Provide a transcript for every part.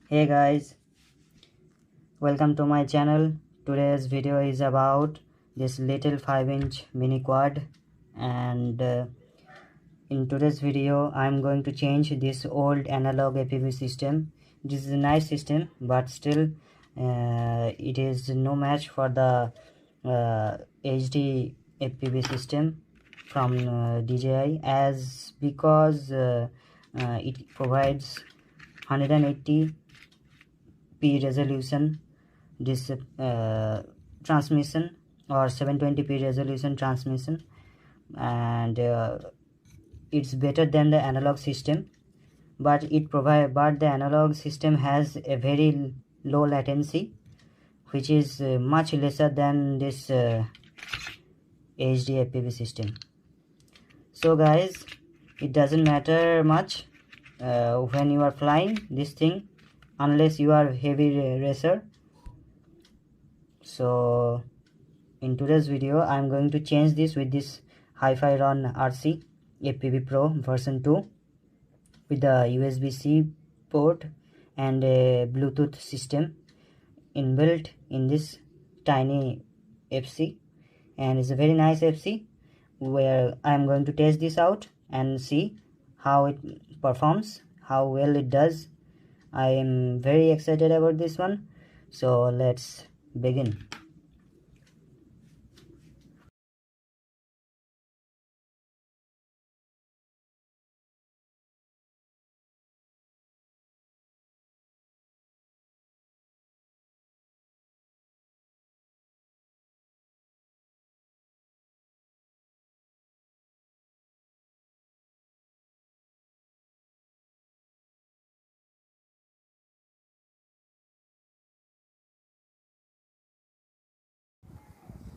Hey guys, welcome to my channel. Today's video is about this little 5-inch mini quad, and in today's video I'm going to change this old analog APB system. This is a nice system, but still it is no match for the HD APB system from DJI, as because it provides 180p resolution this transmission, or 720p resolution transmission, and it's better than the analog system, but the analog system has a very low latency, which is much lesser than this HD FPV system. So guys, it doesn't matter much when you are flying this thing, unless you are heavy racer. So in today's video I'm going to change this with this Hifion RC FPV Pro version 2 with the USB-C port and a Bluetooth system inbuilt in this tiny FC, and it's a very nice FC where I'm going to test this out and see how it performs, how well it does. I am very excited about this one, so let's begin.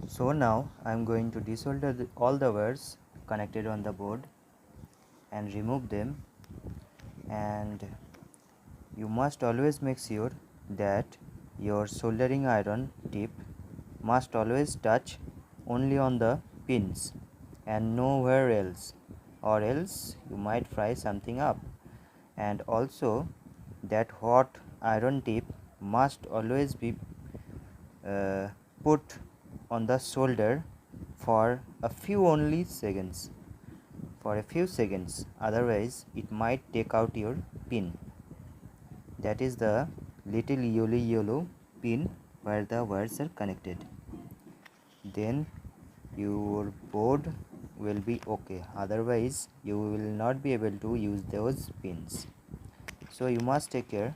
So now I am going to desolder all the wires connected on the board and remove them, and you must always make sure that your soldering iron tip must always touch only on the pins and nowhere else, or else you might fry something up. And also that hot iron tip must always be put on the solder for a few seconds, otherwise it might take out your pin. That is the little yellow pin where the wires are connected. Then your board will be okay, otherwise you will not be able to use those pins. So you must take care.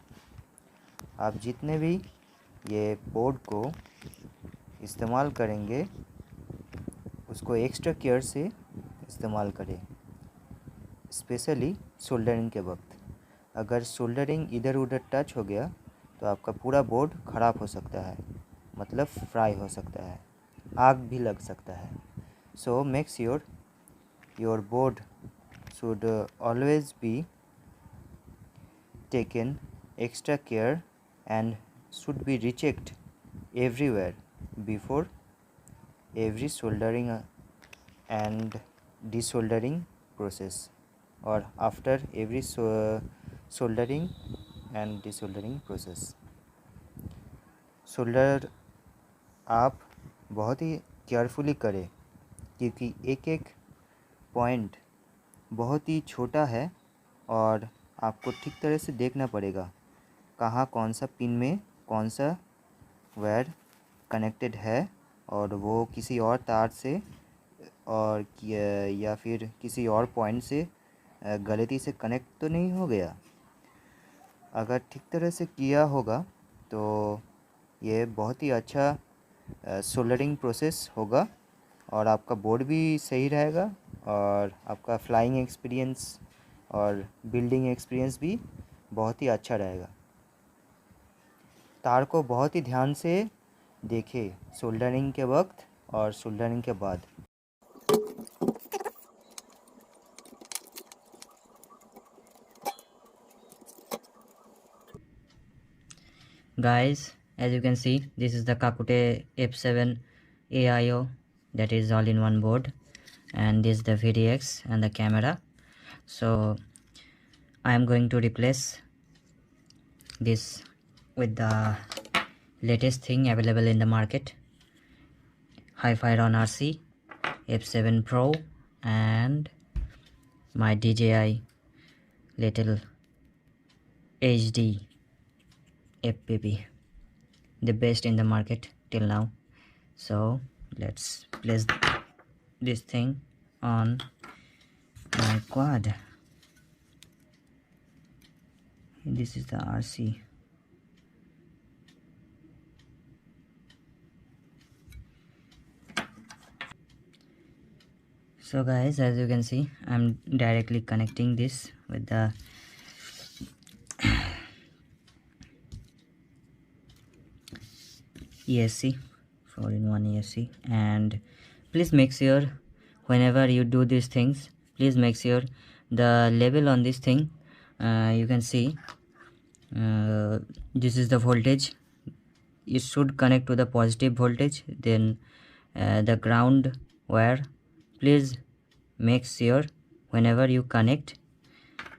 आप जितने भी ये board को इस्तेमाल करेंगे उसको extra care से इस्तेमाल करें, स्पेशली सोल्डरिंग के वक्त। अगर सोल्डरिंग इधर उधर टच हो गया तो आपका पूरा बोर्ड ख़राब हो सकता है, मतलब फ्राई हो सकता है, आग भी लग सकता है। So make sure your board should always be taken extra care and should be rechecked everywhere before every soldering and desoldering process, or after every soldering and desoldering process. Solder आप बहुत ही केयरफुली करें, क्योंकि एक एक point बहुत ही छोटा है और आपको ठीक तरह से देखना पड़ेगा कहाँ कौन सा पिन में कौन सा वायर कनेक्टेड है, और वो किसी और तार से और या फिर किसी और पॉइंट से गलती से कनेक्ट तो नहीं हो गया। अगर ठीक तरह से किया होगा तो ये बहुत ही अच्छा सोल्डरिंग प्रोसेस होगा और आपका बोर्ड भी सही रहेगा और आपका फ्लाइंग एक्सपीरियंस और बिल्डिंग एक्सपीरियंस भी बहुत ही अच्छा रहेगा। तार को बहुत ही ध्यान से देखें सोल्डरिंग के वक्त और सोल्डरिंग के बाद। Guys, as you can see, this is the Kakute F7 AIO, that is all in one board, and this is the VDX and the camera. So I am going to replace this with the latest thing available in the market, Hifion RC F7 Pro and my DJI little HD FPP, the best in the market till now. So let's place this thing on my quad. This is the RC. So guys, as you can see, I'm directly connecting this with the ESC, 4-in-1 ESC. And please make sure whenever you do these things, please make sure the level on this thing, you can see this is the voltage. You should connect to the positive voltage. Then the ground wire, please make sure whenever you connect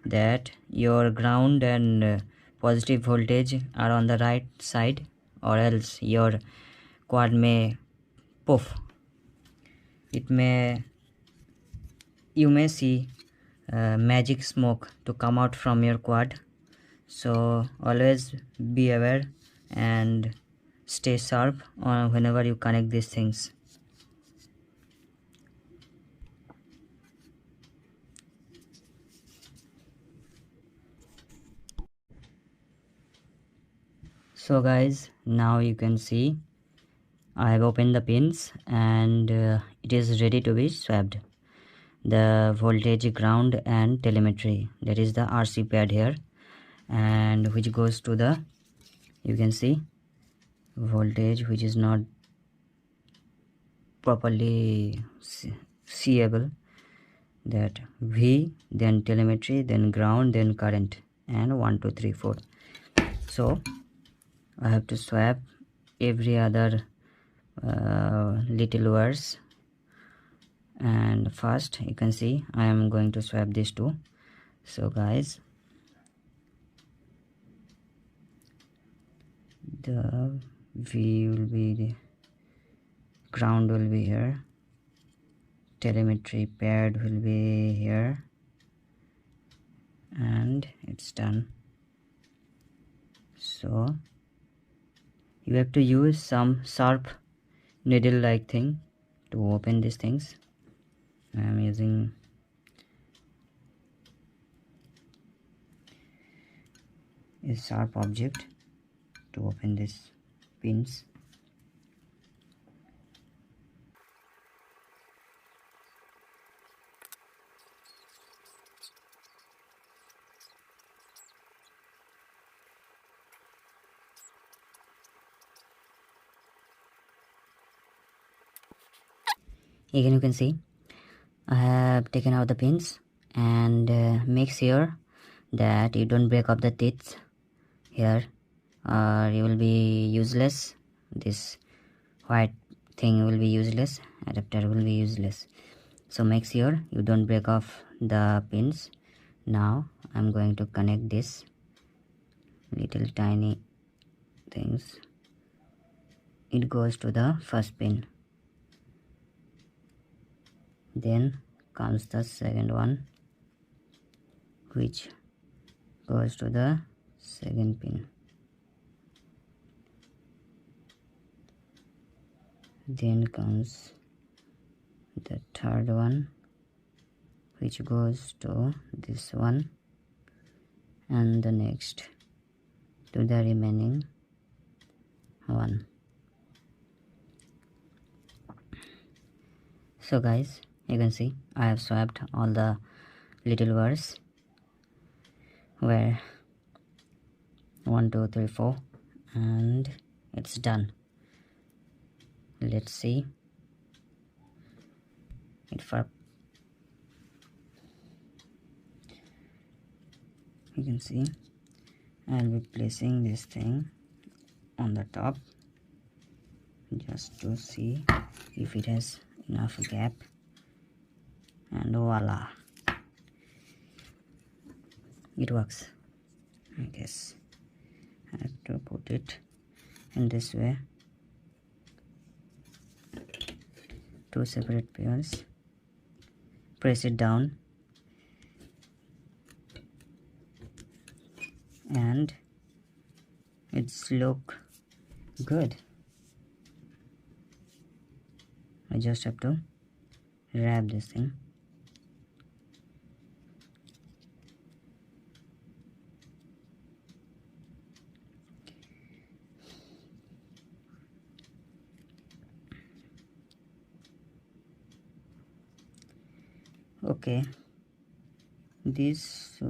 that your ground and positive voltage are on the right side, or else your quad may poof. You may see magic smoke to come out from your quad. So always be aware and stay sharp whenever you connect these things. So guys, now you can see I have opened the pins and it is ready to be swapped. The voltage, ground and telemetry, that is the RC pad here, and which goes to the, you can see, voltage which is not properly seeable, that V, then telemetry, then ground, then current, and 1 2 3 4. So I have to swap every other little wires, and first you can see I am going to swap these two. So guys, the V will be the ground will be here, telemetry pad will be here, and it's done. So you have to use some sharp needle like thing to open these things. I am using a sharp object to open these pins. Again, you can see I have taken out the pins, and make sure that you don't break up the teeth here, or you will be useless. This white thing will be useless, adapter will be useless. So make sure you don't break off the pins. Now I'm going to connect this little tiny things. It goes to the first pin, then comes the second one, which goes to the second pin, then comes the third one, which goes to this one, and the next to the remaining one. So guys, you can see I have swapped all the little wires where 1 2 3 4, and it's done. Let's see it for, you can see I'll be placing this thing on the top just to see if it has enough gap, and voila, it works, I guess. have to put it in this way, 2 separate pairs, press it down, and it's look good. I just have to wrap this thing. Okay, this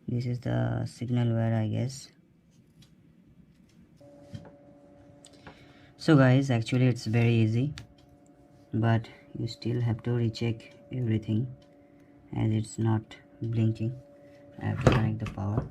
is the signal wire, I guess. So guys, actually it's very easy, but you still have to recheck everything as it's not blinking. I have to connect the power.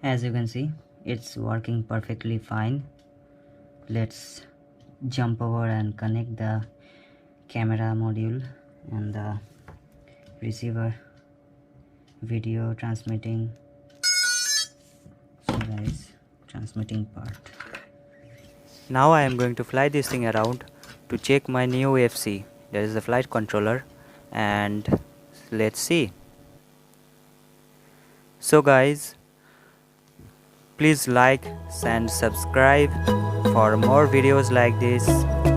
As you can see, it's working perfectly fine. Let's jump over and connect the camera module and the receiver video transmitting. So guys, transmitting part. Now I am going to fly this thing around to check my new FC, that is the flight controller, and let's see. So guys, please like and subscribe for more videos like this.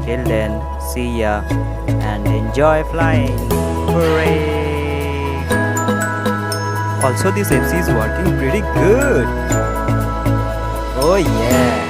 Till then, see ya and enjoy flying. Hooray! Also, this FC is working pretty good. Oh yeah!